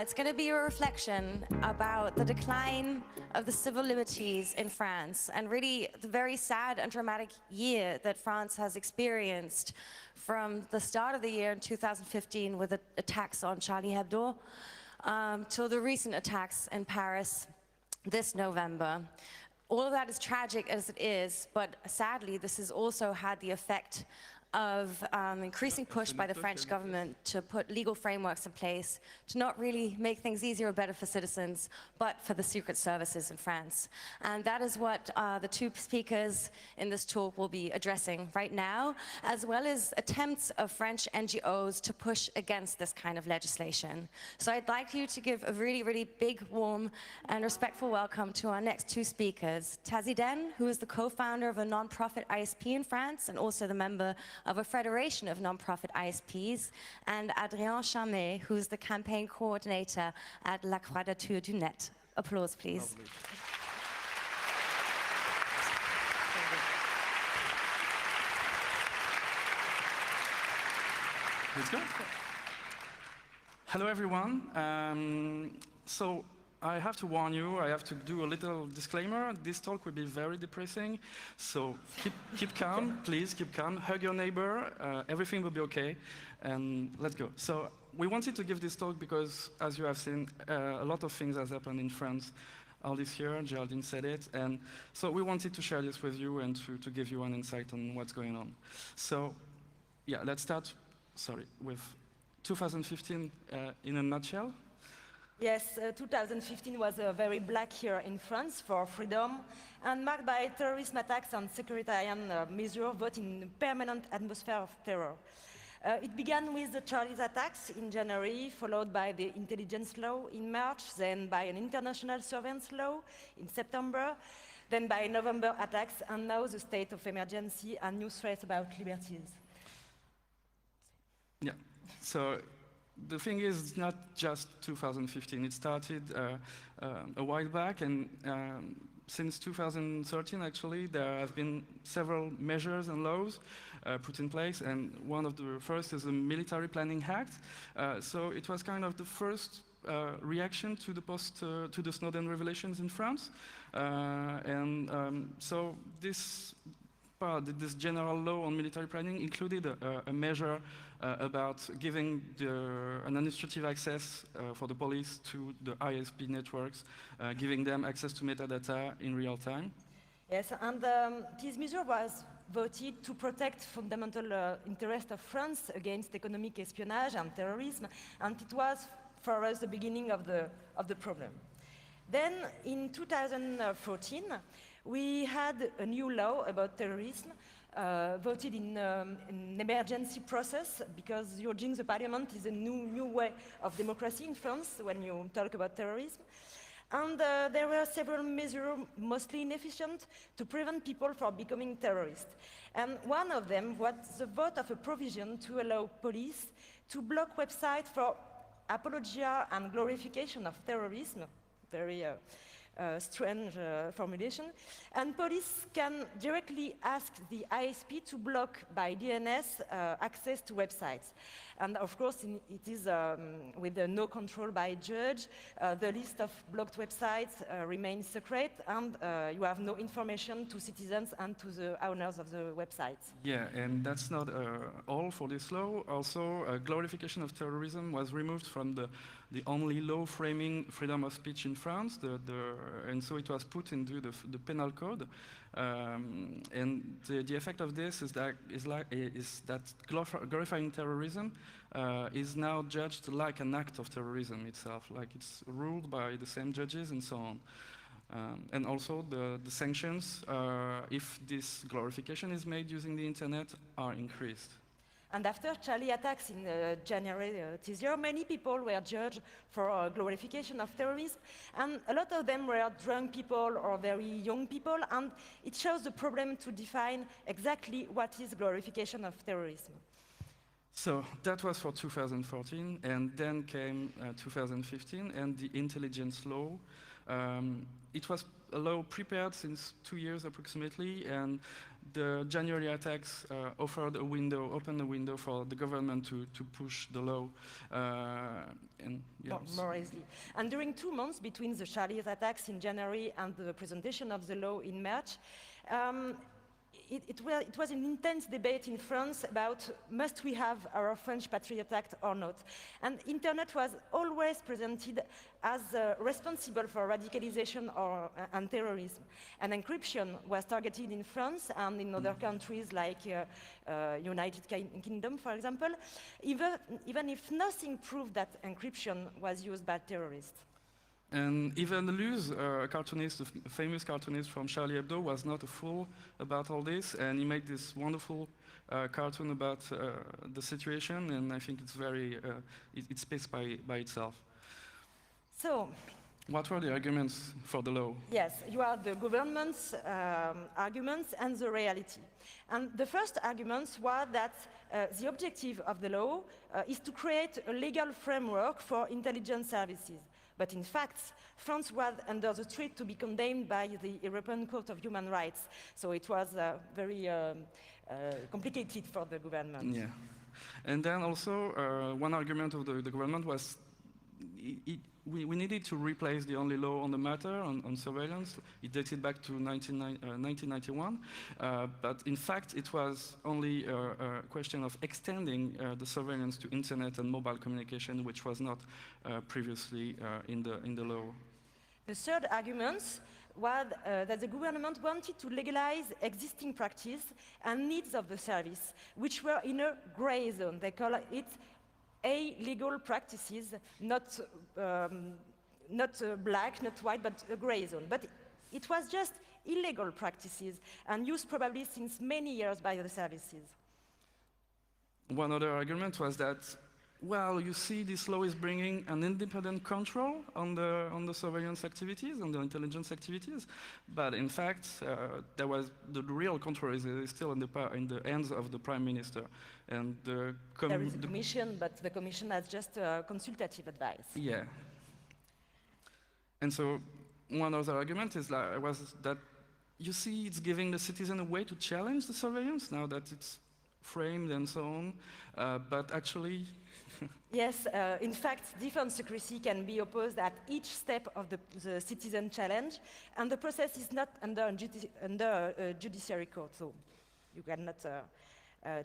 It's going to be a reflection about the decline of the civil liberties in France, and really the very sad and dramatic year that France has experienced from the start of the year in 2015 with the attacks on Charlie Hebdo till the recent attacks in Paris this November. All of that is tragic as it is, but sadly this has also had the effect of increasing push by the French government to put legal frameworks in place to not really make things easier or better for citizens, but for the secret services in France. And that is what the two speakers in this talk will be addressing right now, as well as attempts of French NGOs to push against this kind of legislation. So I'd like you to give a really, really big, warm and respectful welcome to our next two speakers. Tazi Den, who is the co-founder of a non-profit ISP in France and also the member of a federation of non-profit ISPs, and Adrien Charmet, who's the campaign coordinator at La Quadrature du Net. Applause, please. Let's go. Hello, everyone. So I have to warn you, I have to do a little disclaimer. This talk will be very depressing, so keep calm, please keep calm. Hug your neighbor, everything will be okay, and let's go. So we wanted to give this talk because, as you have seen, a lot of things have happened in France all this year. Geraldine said it, and so we wanted to share this with you and to give you an insight on what's going on. So yeah, let's start, with 2015 in a nutshell. Yes, 2015 was a very black year in France for freedom and marked by terrorist attacks and securitarian measures, both in a permanent atmosphere of terror. It began with the Charlie attacks in January, followed by the intelligence law in March, then by an international surveillance law in September, then by November attacks, and now the state of emergency and new threats about liberties. Yeah, so the thing is, it's not just 2015. It started a while back, and since 2013, actually, there have been several measures and laws put in place, and one of the first is the Military Planning Act. So it was kind of the first reaction to the Snowden revelations in France, so this general law on military planning included a measure about giving an administrative access for the police to the ISP networks, giving them access to metadata in real time. Yes, and this measure was voted to protect fundamental interests of France against economic espionage and terrorism, and it was, for us, the beginning of the problem. Then, in 2014, we had a new law about terrorism, voted in an emergency process, because urging the parliament is a new way of democracy in France when you talk about terrorism. And there were several measures, mostly inefficient, to prevent people from becoming terrorists. And one of them was the vote of a provision to allow police to block websites for apologia and glorification of terrorism, very strange formulation, and police can directly ask the ISP to block by DNS access to websites. And of course, it is with no control by judge. The list of blocked websites remains secret, and you have no information to citizens and to the owners of the websites. Yeah, and that's not all for this law. Also, glorification of terrorism was removed from the only law framing freedom of speech in France, and so it was put into the penal code. And the effect of this is that glorifying terrorism is now judged like an act of terrorism itself, like it's ruled by the same judges and so on. And also the sanctions, if this glorification is made using the internet, are increased. And after Charlie attacks in January this year, many people were judged for glorification of terrorism, and a lot of them were drunk people or very young people, and it shows the problem to define exactly what is glorification of terrorism. So that was for 2014, and then came 2015 and the intelligence law. It was a law prepared since 2 years approximately, and the January attacks opened a window for the government to push the law. More easily. And during 2 months between the Charlie's attacks in January and the presentation of the law in March, it was an intense debate in France about must we have our French Patriot Act or not. And internet was always presented as responsible for radicalization and terrorism. And encryption was targeted in France and in other countries like United Kingdom, for example, even if nothing proved that encryption was used by terrorists. And even Luz, a cartoonist, a famous cartoonist from Charlie Hebdo, was not a fool about all this, and he made this wonderful cartoon about the situation, and I think it's very, it speaks by itself. So, what were the arguments for the law? Yes, you are the government's arguments and the reality. And the first arguments were that the objective of the law is to create a legal framework for intelligence services. But in fact, France was under the threat to be condemned by the European Court of Human Rights. So it was very complicated for the government. Yeah. And then also, one argument of the government was we needed to replace the only law on the matter, on surveillance. It dated back to 1991. But in fact, it was only a question of extending the surveillance to internet and mobile communication, which was not previously in the law. The third argument was that the government wanted to legalize existing practice and needs of the service, which were in a gray zone. They call it illegal practices, not black, not white, but a gray zone. But it was just illegal practices and used probably since many years by the services. One other argument was that, well, you see, this law is bringing an independent control on the surveillance activities, on the intelligence activities, but in fact, the real control is still in the hands of the Prime Minister. And there is a commission, but the commission has just consultative advice. Yeah. And so one other argument was that, you see, it's giving the citizen a way to challenge the surveillance now that it's framed and so on, but actually... Yes, in fact, defense secrecy can be opposed at each step of the citizen challenge, and the process is not under a judiciary court, so you cannot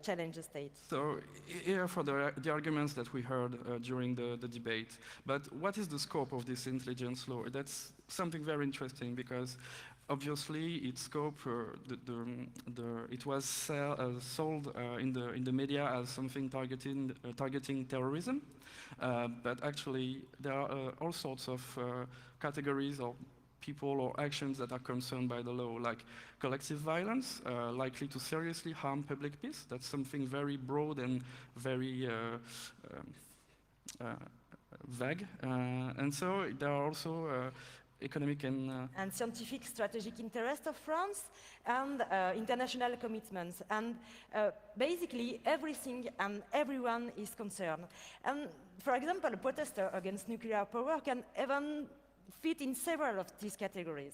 challenge the state. So here for the arguments that we heard during the debate. But what is the scope of this intelligence law? That's something very interesting because obviously its scope, it was sold in the media as something targeting terrorism. But actually there are all sorts of categories of people or actions that are concerned by the law, like collective violence, likely to seriously harm public peace. That's something very broad and very vague. And so there are also economic and scientific strategic interest of France and international commitments. And basically everything and everyone is concerned. And for example, a protester against nuclear power can even fit in several of these categories.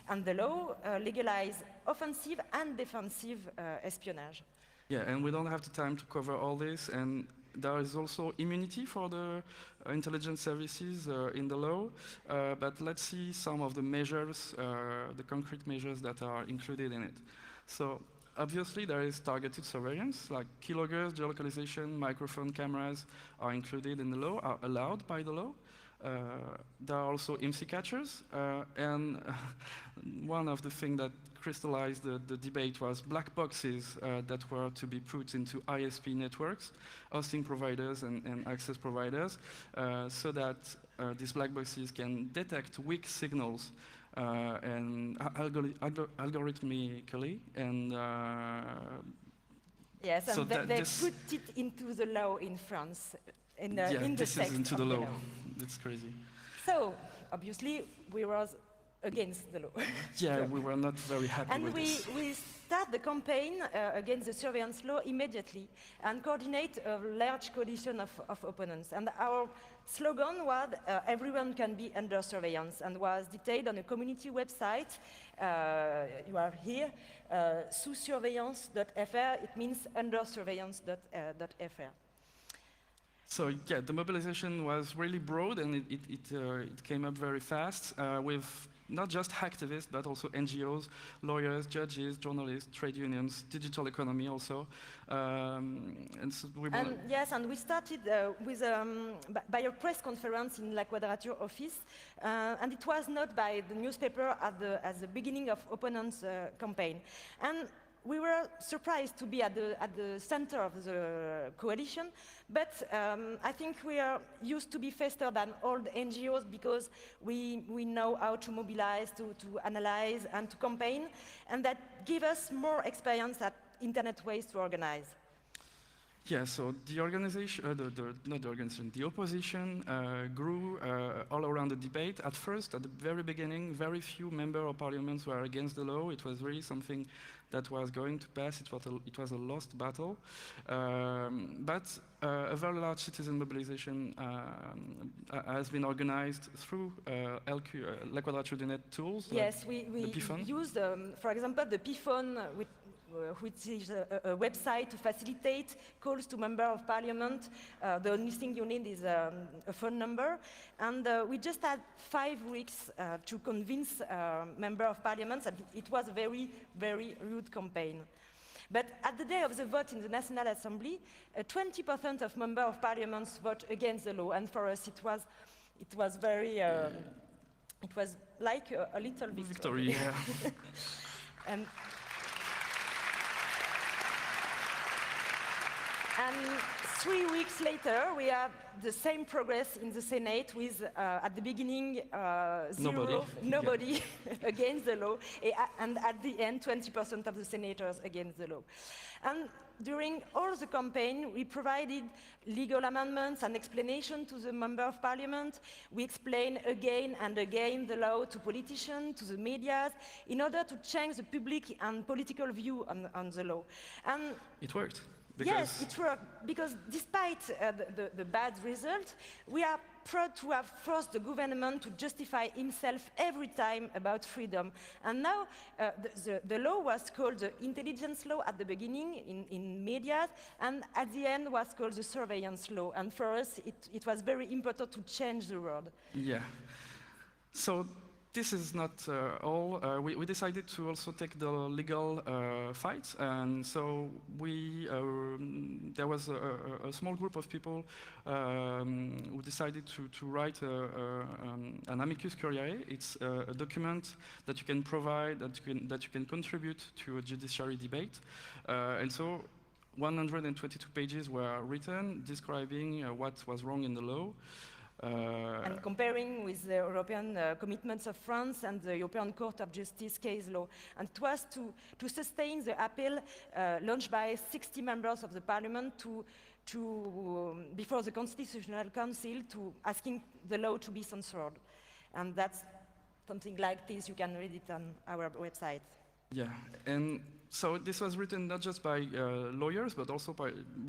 And the law legalizes offensive and defensive espionage. Yeah, and we don't have the time to cover all this. And there is also immunity for the intelligence services in the law. But let's see some of the measures, the concrete measures that are included in it. So obviously there is targeted surveillance, like keyloggers, geolocalization, microphone cameras are included in the law, are allowed by the law. There are also IMSI catchers, and one of the things that crystallized the debate was black boxes that were to be put into ISP networks, hosting providers and access providers, so that these black boxes can detect weak signals and algorithmically, and yes, and so they put it into the law in France. In the this text is into the of law. It's crazy. So, obviously, we were against the law. Yeah, we were not very happy with this. And we start the campaign against the surveillance law immediately and coordinate a large coalition of opponents. And our slogan was everyone can be under surveillance, and was detailed on a community website. You are here, sous surveillance.fr. It means under surveillance.fr. So yeah, the mobilization was really broad, and it came up very fast with not just hacktivists, but also NGOs, lawyers, judges, journalists, trade unions, digital economy also. And so yes, and we started by a press conference in La Quadrature office, and it was not by the newspaper at the beginning of opponents' campaign. And we were surprised to be at the center of the coalition, but I think we are used to be faster than all the NGOs because we know how to mobilize, to analyze, and to campaign, and that give us more experience at internet ways to organize. Yeah, so the organization, not the organization, the opposition grew all around the debate. At first, at the very beginning, very few members of parliament were against the law. It was really something that was going to pass. It was a lost battle. But a very large citizen mobilization has been organized through La Quadrature du Net tools. Yes, like we PFON. used, for example, the PFON, which is a website to facilitate calls to member of parliament. The only thing you need is a phone number. And we just had 5 weeks to convince member of parliament that it was a very, very rude campaign. But at the day of the vote in the National Assembly, 20% of member of parliament vote against the law. And for us, it was very, it was like a little victory. Yeah. And 3 weeks later, we have the same progress in the Senate with, at the beginning, nobody against the law, and at the end, 20% of the senators against the law. And during all the campaign, we provided legal amendments and explanation to the member of parliament. We explained again and again the law to politicians, to the media, in order to change the public and political view on the law. And it worked. Yes, it worked, because despite the bad result, we are proud to have forced the government to justify himself every time about freedom. And now the law was called the intelligence law at the beginning in media, and at the end was called the surveillance law. And for us, it was very important to change the word. Yeah. So this is not all. We decided to also take the legal fight, and so there was a small group of people who decided to write an amicus curiae. It's a document that you can provide, that you can contribute to a judiciary debate, and so 122 pages were written describing what was wrong in the law. And comparing with the European commitments of France and the European Court of Justice case law. And it was to sustain the appeal launched by 60 members of the parliament before the Constitutional Council to asking the law to be censored. And that's something like this. You can read it on our website. Yeah, and so this was written not just by lawyers, but also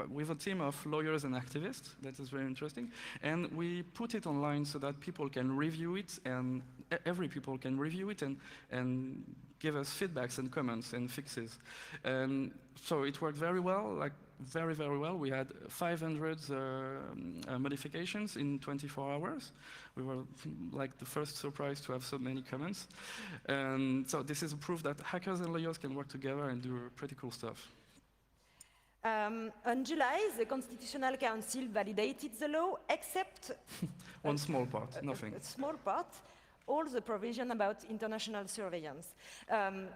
with a team of lawyers and activists. That is very interesting. And we put it online so that people can review it, and every people can review it and give us feedbacks and comments and fixes. And so it worked very well, like very, very well. We had 500 modifications in 24 hours. We were like the first surprise to have so many comments. And so this is a proof that hackers and lawyers can work together and do pretty cool stuff. On July, the Constitutional Council validated the law, except one small part, nothing. A small part, all the provision about international surveillance.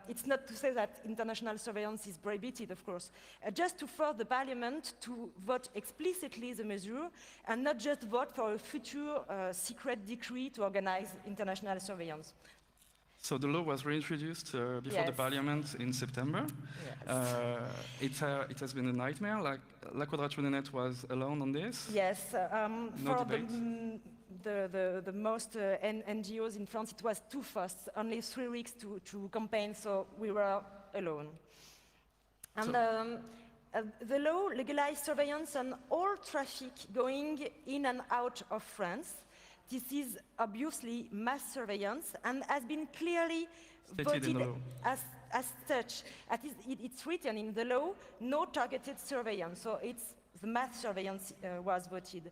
It's not to say that international surveillance is prohibited, of course, just to force the parliament to vote explicitly the measure and not just vote for a future secret decree to organize international surveillance. So the law was reintroduced before the parliament in September. Yes. It has been a nightmare. Like La Quadrature du Net was alone on this. Yes, no debate. The most NGOs in France, it was too fast, only 3 weeks to campaign, so we were alone. And The law legalized surveillance on all traffic going in and out of France. This is obviously mass surveillance and has been clearly Stated in the voted law. as such. It's written in the law, no targeted surveillance. So the mass surveillance was voted.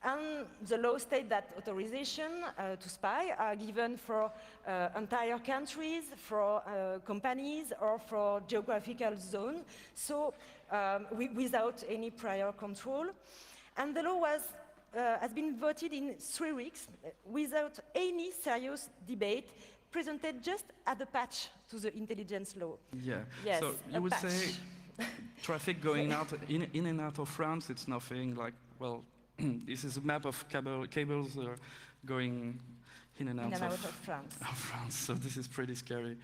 And the law states that authorization to spy are given for entire countries, for companies, or for geographical zones, so without any prior control. And the law has been voted in 3 weeks without any serious debate, presented just as a patch to the intelligence law. Yeah. Yes, So you a would patch. say traffic going out in and out of France, it's nothing like, well, this is a map of cables going in and out of France. of France. So this is pretty scary.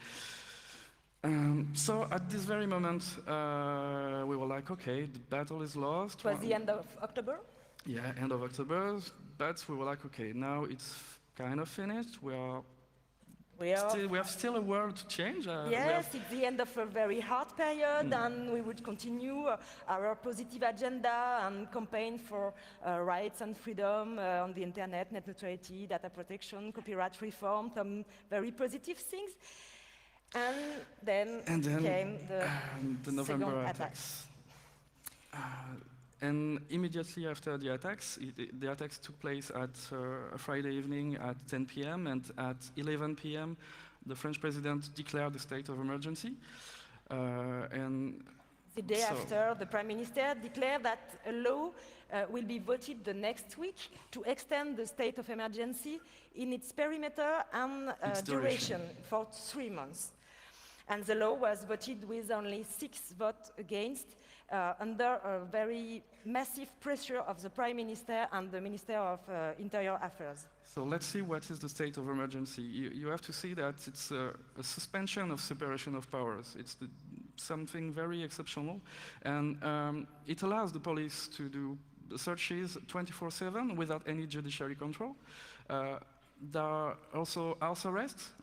So at this very moment, we were like, okay, the battle is lost. It was the end of October? Yeah, end of October. But we were like, okay, now it's kind of finished. We have still a world to change. Yes, it's the end of a very hard period, and we would continue our positive agenda and campaign for rights and freedom on the internet, net neutrality, data protection, copyright reform, some very positive things. And then came the November second attacks. And immediately after the attacks, the attacks took place at a Friday evening at 10 p.m. and at 11 p.m. the French president declared a state of emergency. And the day after, the prime minister declared that a law will be voted the next week to extend the state of emergency in its perimeter and duration for 3 months. And the law was voted with only 6 votes against, under a very massive pressure of the Prime Minister and the Minister of Interior Affairs. So let's see what is the state of emergency. You have to see that it's a suspension of separation of powers. It's something very exceptional, and it allows the police to do searches 24/7 without any judiciary control. There are also house arrests.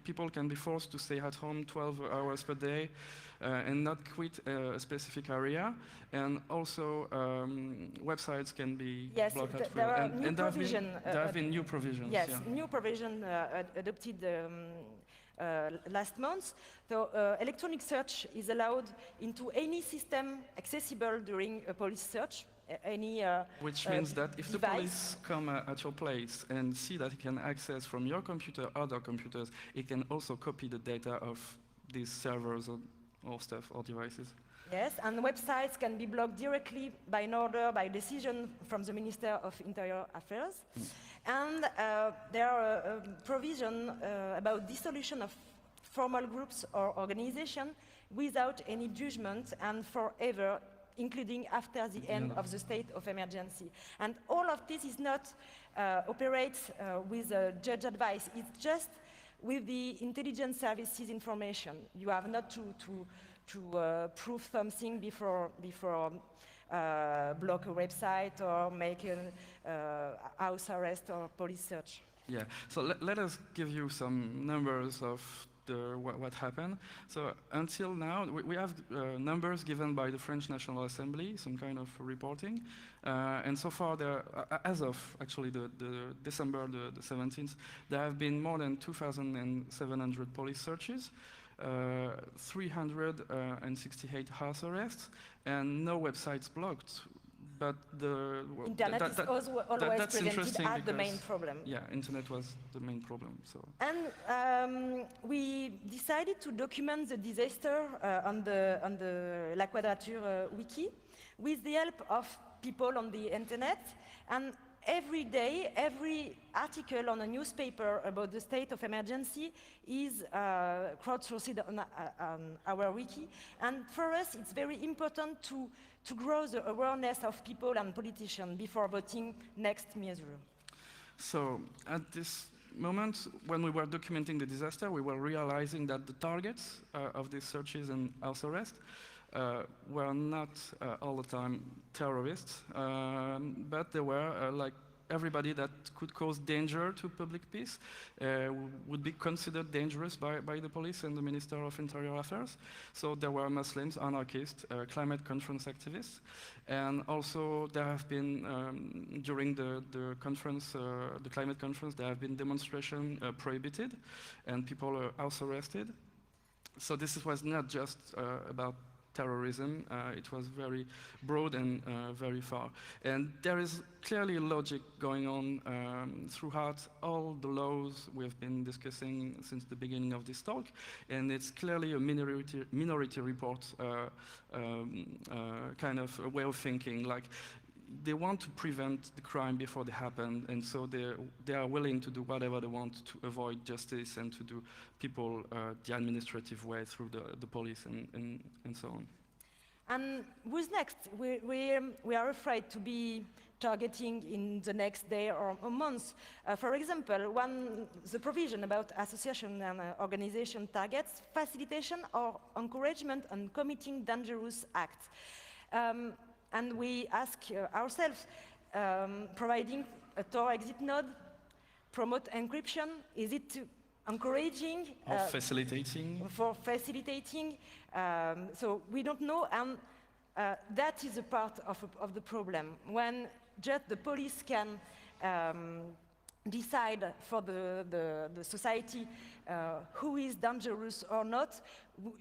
People can be forced to stay at home 12 hours per day and not quit a specific area. And also, websites can be blocked. Yes, there are new provisions. There have been new provisions. Yes, yeah. new provision adopted last month. So electronic search is allowed into any system accessible during a police search. Which means that if the device. police come at your place and see that it can access from your computer other computers, it can also copy the data of these servers or stuff or devices. Yes, and websites can be blocked directly by an order, by decision from the Minister of Interior Affairs. And there are provisions about dissolution of formal groups or organizations without any judgment and forever, including after the end of the state of emergency. And all of this is not operates with judge advice. It's just with the intelligence services information. You have not to prove something before block a website or make a house arrest or police search. Yeah, so let us give you some numbers of what happened. So until now, we have numbers given by the French National Assembly, some kind of reporting. And so far, as of actually the December the 17th, there have been more than 2,700 police searches, 368 house arrests, and no websites blocked. But the internet is always presented as the main problem. Yeah, internet was the main problem. So. And we decided to document the disaster on the La Quadrature wiki with the help of people on the internet. And every day, every article on a newspaper about the state of emergency is crowdsourced on our wiki. And for us, it's very important to grow the awareness of people and politicians before voting next measure. So at this moment, when we were documenting the disaster, we were realizing that the targets of these searches and house arrests were not all the time terrorists, but they were like everybody that could cause danger to public peace would be considered dangerous by the police and the Minister of Interior Affairs. So there were Muslims, anarchists, climate conference activists, and also there have been, during the conference, the climate conference, there have been demonstrations prohibited, and people are house arrested. So this was not just about terrorism, it was very broad and very far. And there is clearly logic going on throughout all the laws we've been discussing since the beginning of this talk, and it's clearly a minority report kind of a way of thinking. Like, they want to prevent the crime before they happen, and so they are willing to do whatever they want to avoid justice and to do people the administrative way through the police and so on. And who's next? We are afraid to be targeting in the next day or a month. For example, the provision about association and organization targets facilitation or encouragement on committing dangerous acts. And we ask ourselves, providing a Tor exit node, promote encryption, is it encouraging? Or facilitating? For facilitating. So we don't know, and that is a part of the problem. When just the police can decide for the society who is dangerous or not,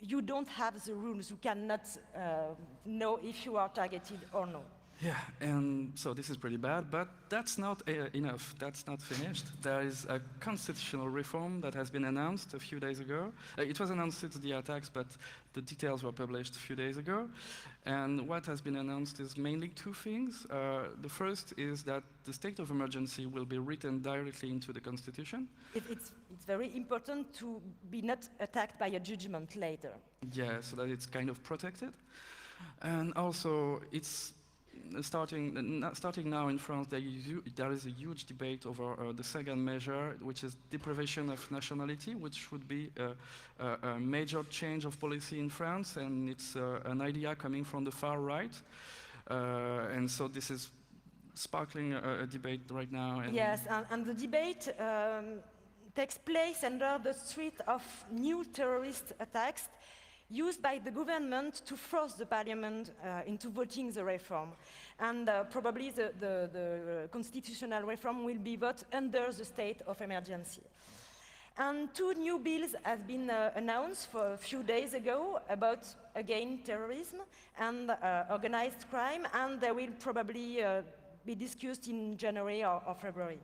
you don't have the rules. You cannot know if you are targeted or no. Yeah, and so this is pretty bad, but that's not enough. That's not finished. There is a constitutional reform that has been announced a few days ago. It was announced since the attacks, but the details were published a few days ago. And what has been announced is mainly two things. The first is that the state of emergency will be written directly into the Constitution. It's very important to be not attacked by a judgment later. Yeah, so that it's kind of protected. And also, it's starting now in France, there is a huge debate over the second measure, which is deprivation of nationality, which would be a major change of policy in France, and it's an idea coming from the far right. And so this is sparkling a debate right now. And yes, and the debate takes place under the threat of new terrorist attacks used by the government to force the parliament into voting the reform. And probably the constitutional reform will be voted under the state of emergency. And two new bills have been announced for a few days ago about, again, terrorism and organized crime, and they will probably be discussed in January or February.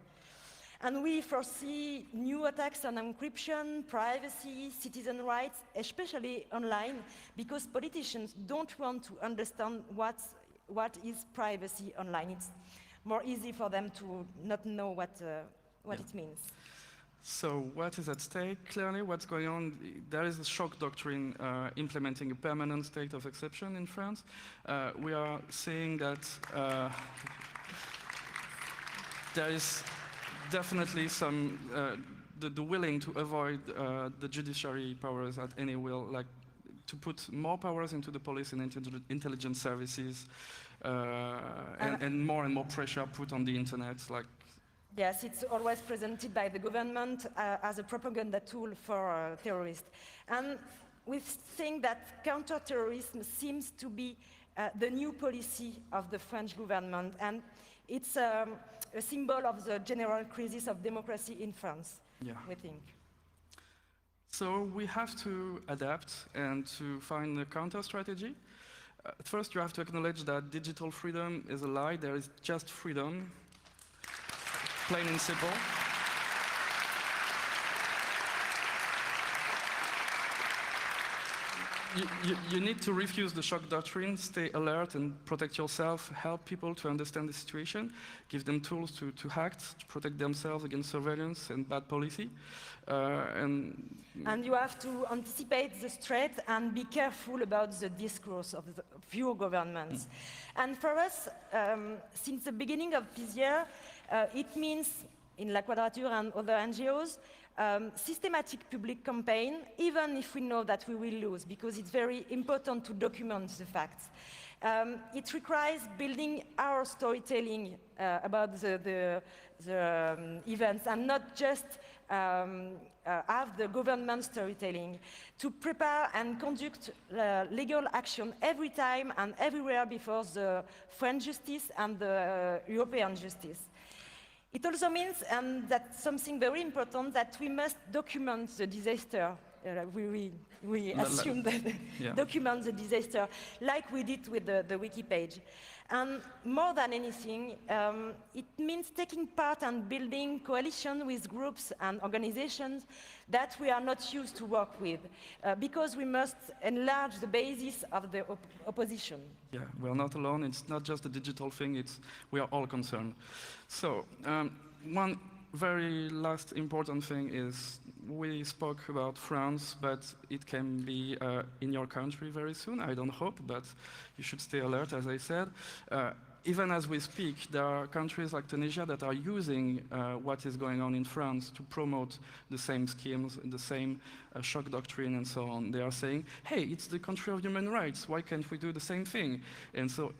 And we foresee new attacks on encryption, privacy, citizen rights, especially online, because politicians don't want to understand what is privacy online. It's more easy for them to not know what it means. So what is at stake? Clearly, what's going on, there is a shock doctrine implementing a permanent state of exception in France. We are seeing that there is definitely some, the willing to avoid the judiciary powers at any will, like to put more powers into the police and intelligence services, and more pressure put on the internet. Like. Yes, it's always presented by the government as a propaganda tool for terrorists. And we think that counter-terrorism seems to be the new policy of the French government, and it's a symbol of the general crisis of democracy in France, yeah. We think. So we have to adapt and to find a counter-strategy. First, you have to acknowledge that digital freedom is a lie. There is just freedom, plain and simple. You need to refuse the shock doctrine, stay alert and protect yourself, help people to understand the situation, give them tools to act, to protect themselves against surveillance and bad policy. And you have to anticipate the threat and be careful about the discourse of your governments. And for us, since the beginning of this year, it means, in La Quadrature and other NGOs, systematic public campaign, even if we know that we will lose, because it's very important to document the facts. It requires building our storytelling about the events and not just have the government storytelling, to prepare and conduct legal action every time and everywhere before the French justice and the European justice. It also means, and that's something very important, that we must document the disaster. We assume that document the disaster, like we did with the wiki page. And more than anything, it means taking part and building coalition with groups and organizations that we are not used to work with, because we must enlarge the basis of the opposition. Yeah, we're not alone. It's not just a digital thing. We are all concerned. So one very last important thing is we spoke about France, but it can be in your country very soon. I don't hope, but you should stay alert, as I said. Even as we speak, there are countries like Tunisia that are using what is going on in France to promote the same schemes, the same shock doctrine and so on. They are saying, hey, it's the country of human rights. Why can't we do the same thing? And so,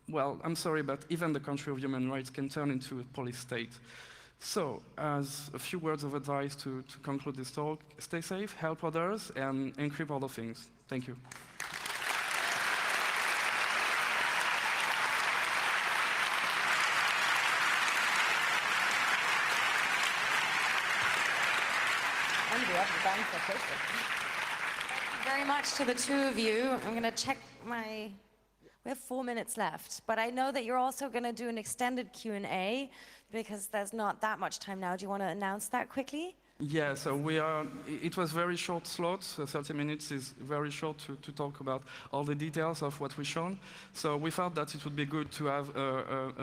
well, I'm sorry, but even the country of human rights can turn into a police state. So, as a few words of advice to conclude this talk, stay safe, help others, and encrypt all the things. Thank you. And we have the time for questions. Thank you very much to the two of you. I'm going to check my... We have 4 minutes left, but I know that you're also going to do an extended Q&A because there's not that much time now. Do you want to announce that quickly? Yeah, so it was very short slots. 30 minutes is very short to talk about all the details of what we've shown. So we thought that it would be good to have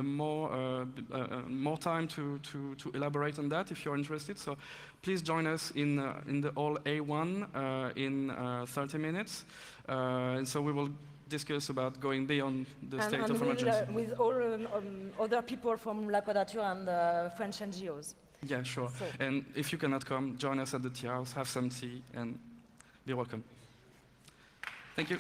more time to elaborate on that if you're interested. So please join us in the hall A1 in 30 minutes. And so we will discuss about going beyond the state of emergency. With all other people from La Quadrature and French NGOs. Yeah, sure. So. And if you cannot come, join us at the tea house, have some tea, and be welcome. Thank you.